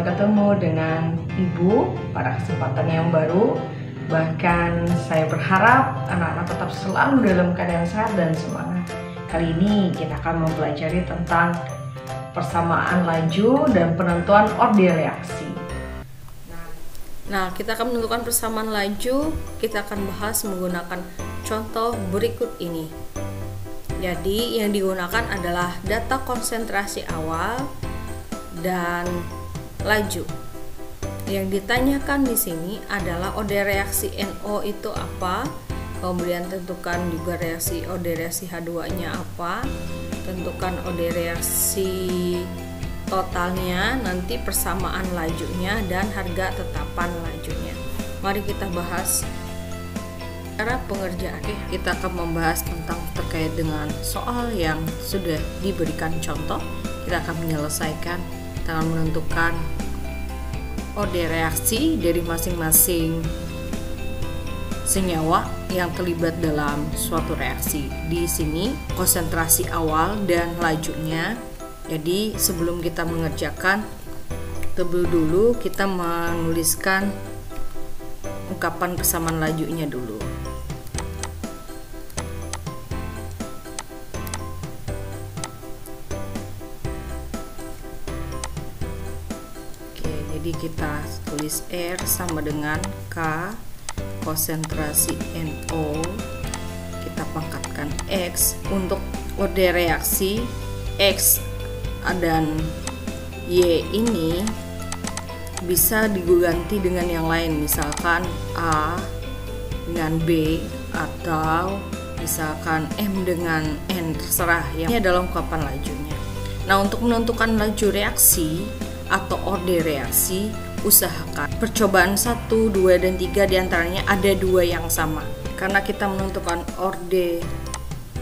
bertemu dengan Ibu pada kesempatan yang baru. Bahkan saya berharap anak-anak tetap selalu dalam keadaan sehat dan semangat. Kali ini kita akan mempelajari tentang persamaan laju dan penentuan orde reaksi. Nah, kita akan menentukan persamaan laju. Kita akan bahas menggunakan contoh berikut ini. Jadi, yang digunakan adalah data konsentrasi awal dan laju. Yang ditanyakan di sini adalah orde reaksi NO itu apa, kemudian tentukan juga orde reaksi H2-nya apa, tentukan orde reaksi totalnya, nanti persamaan lajunya, dan harga tetapan lajunya. Mari kita bahas cara pengerjaan. Kita akan membahas tentang terkait dengan soal yang sudah diberikan contoh. Kita akan menyelesaikan dengan menentukan orde reaksi dari masing-masing senyawa yang terlibat dalam suatu reaksi. Di sini konsentrasi awal dan lajunya. Jadi sebelum kita mengerjakan, terlebih dulu kita menuliskan ungkapan persamaan lajunya dulu. Oke, jadi kita tulis R sama dengan K, konsentrasi NO, kita pangkatkan X. Untuk orde reaksi X dan Y ini bisa diganti dengan yang lain, misalkan A dengan B atau misalkan M dengan N, terserah. Ini adalah ungkapan lajunya. Nah, untuk menentukan laju reaksi atau orde reaksi, usahakan percobaan 1, 2, dan 3 diantaranya ada 2 yang sama. Karena kita menentukan orde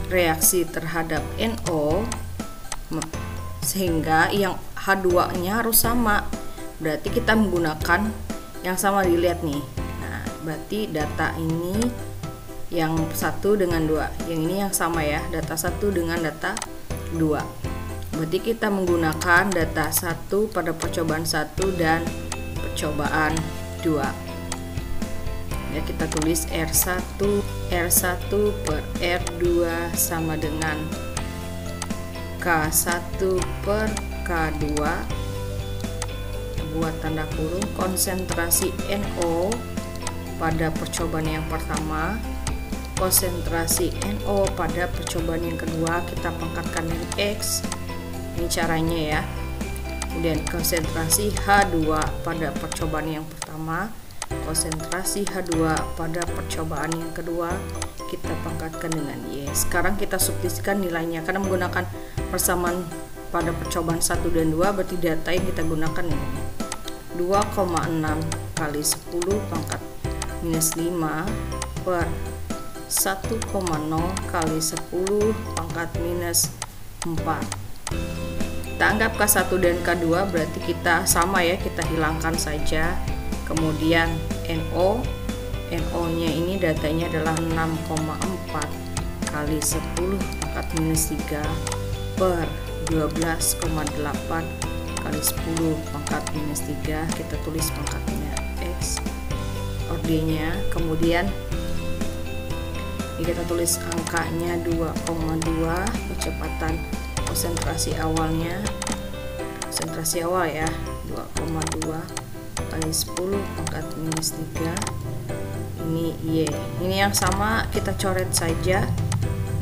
reaksi terhadap NO, sehingga yang H2-nya harus sama. Berarti kita menggunakan yang sama, dilihat nih. Nah, berarti data ini yang 1 dengan 2. Yang ini yang sama ya, data 1 dengan data 2. Berarti kita menggunakan data 1 pada percobaan 1 dan percobaan 2. Ya, kita tulis R1 per R2 sama dengan K1 per K2, buat tanda kurung, konsentrasi NO pada percobaan yang pertama, konsentrasi NO pada percobaan yang kedua, kita pangkatkan dengan X. Ini caranya ya. Kemudian konsentrasi H2 pada percobaan yang pertama, konsentrasi H2 pada percobaan yang kedua, kita pangkatkan dengan Y. Sekarang kita substitusikan nilainya, karena menggunakan persamaan pada percobaan 1 dan 2, berarti data yang kita gunakan ini 2,6 kali 10 pangkat minus 5 per 1,0 kali 10 pangkat minus 4. Kita anggap K1 dan K2 berarti kita sama ya, kita hilangkan saja. Kemudian NO nya ini datanya adalah 6,4 kali 10 pangkat minus 3 per 12,8 kali 10 pangkat minus 3, kita tulis pangkatnya X, ordenya. Kemudian kita tulis angkanya 2,2, kecepatan konsentrasi awalnya, konsentrasi awal ya, 2,2 kali 10 pangkat minus 3, ini Y. Ini yang sama kita coret saja.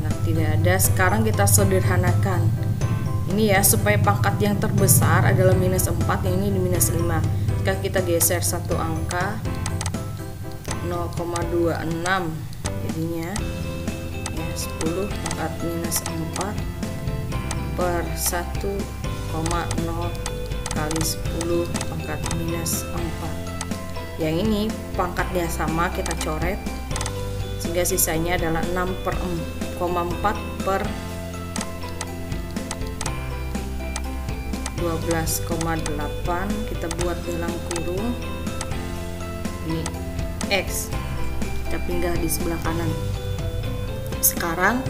Nah, tidak ada. Sekarang kita sederhanakan ini ya, supaya pangkat yang terbesar adalah minus 4, yang ini di minus 5. Jika kita geser satu angka 0,26, jadinya ya 10 pangkat minus 4 per 1,0 kali 10 pangkat minus 4. Yang ini pangkatnya sama, kita coret, sehingga sisanya adalah 6,4 per 12,8, kita buat dalam kurung, ini X, kita pindah di sebelah kanan. Sekarang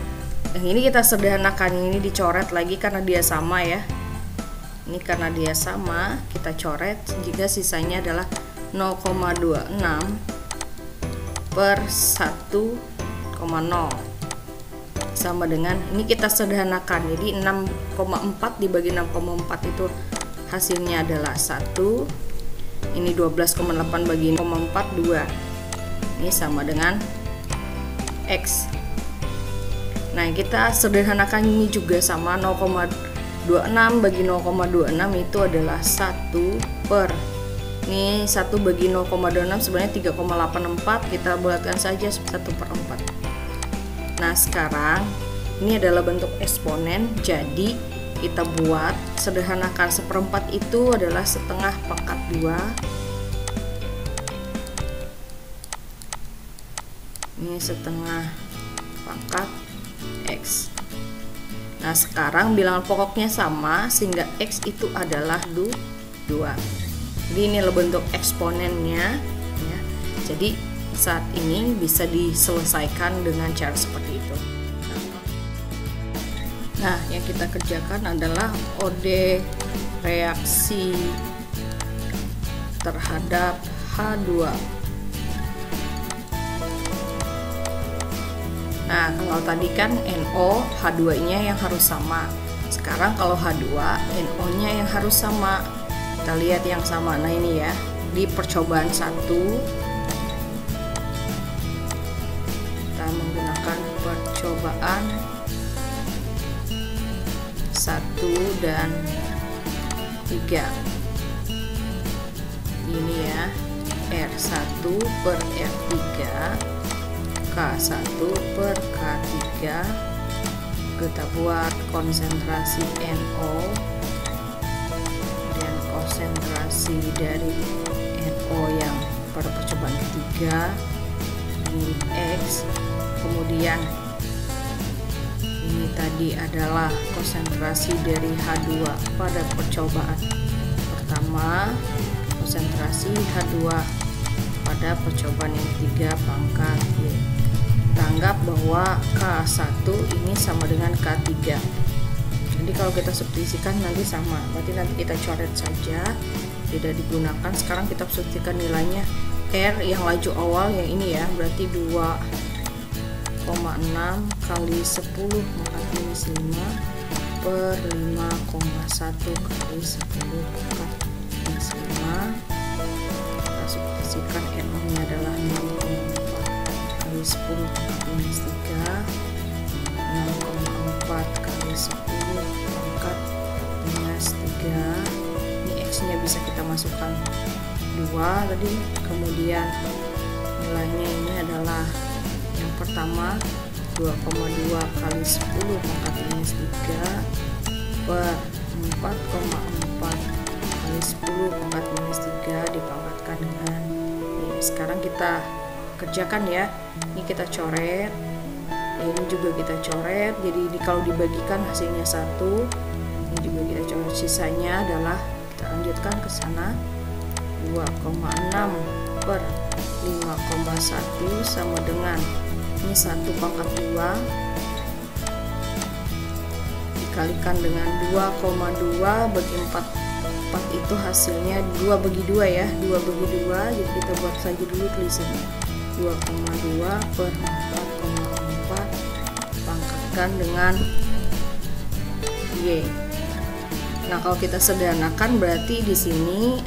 yang ini kita sederhanakan, ini dicoret lagi karena dia sama ya. Ini karena dia sama, kita coret jika sisanya adalah 0,26 per 1,0 sama dengan, ini kita sederhanakan, jadi 6,4 dibagi 6,4 itu hasilnya adalah 1. Ini 12,8 bagi 0,4 2. Ini sama dengan X. Nah, kita sederhanakan ini juga sama, 0,26 bagi 0,26 itu adalah 1 per, ini 1 bagi 0,26 sebenarnya 3,84, kita bulatkan saja 1 per 4. Nah, sekarang ini adalah bentuk eksponen, jadi kita buat sederhanakan, 1/4 itu adalah setengah pangkat 2. Ini setengah pangkat X. Nah, sekarang bilangan pokoknya sama sehingga X itu adalah 2. Jadi ini adalah bentuk eksponennya ya. Jadi saat ini bisa diselesaikan dengan cara seperti itu. Nah, yang kita kerjakan adalah OD reaksi terhadap H2. Nah, kalau tadi kan NO, H2-nya yang harus sama. Sekarang kalau H2, NO-nya yang harus sama. Kita lihat yang sama. Nah, ini ya, di percobaan 1 kita menggunakan percobaan 1 dan 3. Ini ya, R1 per R3, K1 per K3. Kita buat konsentrasi NO dan konsentrasi dari NO yang pada percobaan ketiga, ini X. Kemudian ini tadi adalah konsentrasi dari H2 pada percobaan pertama, konsentrasi H2 pada percobaan yang ketiga pangkat Y. Kita anggap bahwa K1 ini sama dengan K3. Jadi kalau kita substitusikan nanti sama, berarti nanti kita coret saja, tidak digunakan. Sekarang kita substitusikan nilainya, R yang laju awal yang ini ya, berarti 2,6 kali 10 pangkat minus 5 per 5,1 kali 10 pangkat minus 5. Kita substitusikan NO nya adalah 6,4 kali 10 pangkat minus 3, 6,4 kali 10 pangkat minus 3. Ini X nya bisa kita masukkan 2 tadi. Kemudian nilainya ini adalah yang pertama 2,2 kali 10 pangkat minus 3 per 4,4 kali 10 pangkat minus 3 dipangkatkan dengan ini. Sekarang kita kerjakan ya, ini kita coret, ini juga kita coret, jadi ini kalau dibagikan hasilnya 1, ini juga kita coret, sisanya adalah kita lanjutkan ke sana, 2,6 per 5,1 sama dengan ini 1 pangkat 2 dikalikan dengan 2,2 bagi 4 itu hasilnya 2 bagi 2 ya, 2 bagi 2, jadi kita buat saja dulu tulisannya 2,2 per 4,4 pangkatkan dengan Y. Nah, kalau kita sederhanakan berarti di sini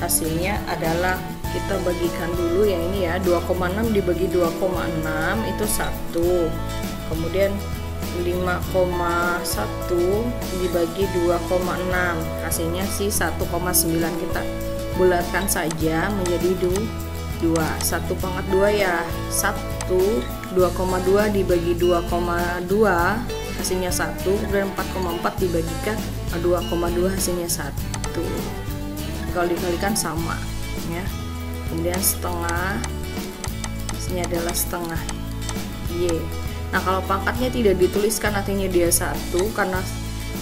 hasilnya adalah, kita bagikan dulu yang ini ya, 2,6 dibagi 2,6 itu 1. Kemudian 5,1 dibagi 2,6 hasilnya sih 1,9. Kita bulatkan saja menjadi 2. 1 pangkat 2 ya 1. 2,2 dibagi 2,2 hasilnya 1. Dan 4,4 dibagikan 2,2 hasilnya 1. Kalau dikalikan sama ya. Kemudian setengah, hasilnya adalah setengah Y. Nah, kalau pangkatnya tidak dituliskan artinya dia 1, karena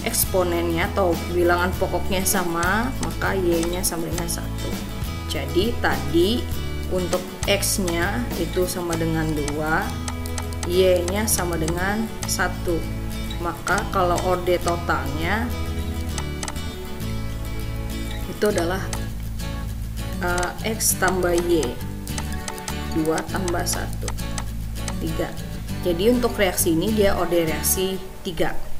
eksponennya atau bilangan pokoknya sama, maka Y nya sama dengan 1. Jadi tadi untuk X nya itu sama dengan 2, Y nya sama dengan 1. Maka kalau OD totalnya itu adalah X tambah Y, 2 tambah 1, 3. Jadi untuk reaksi ini dia order reaksi 3.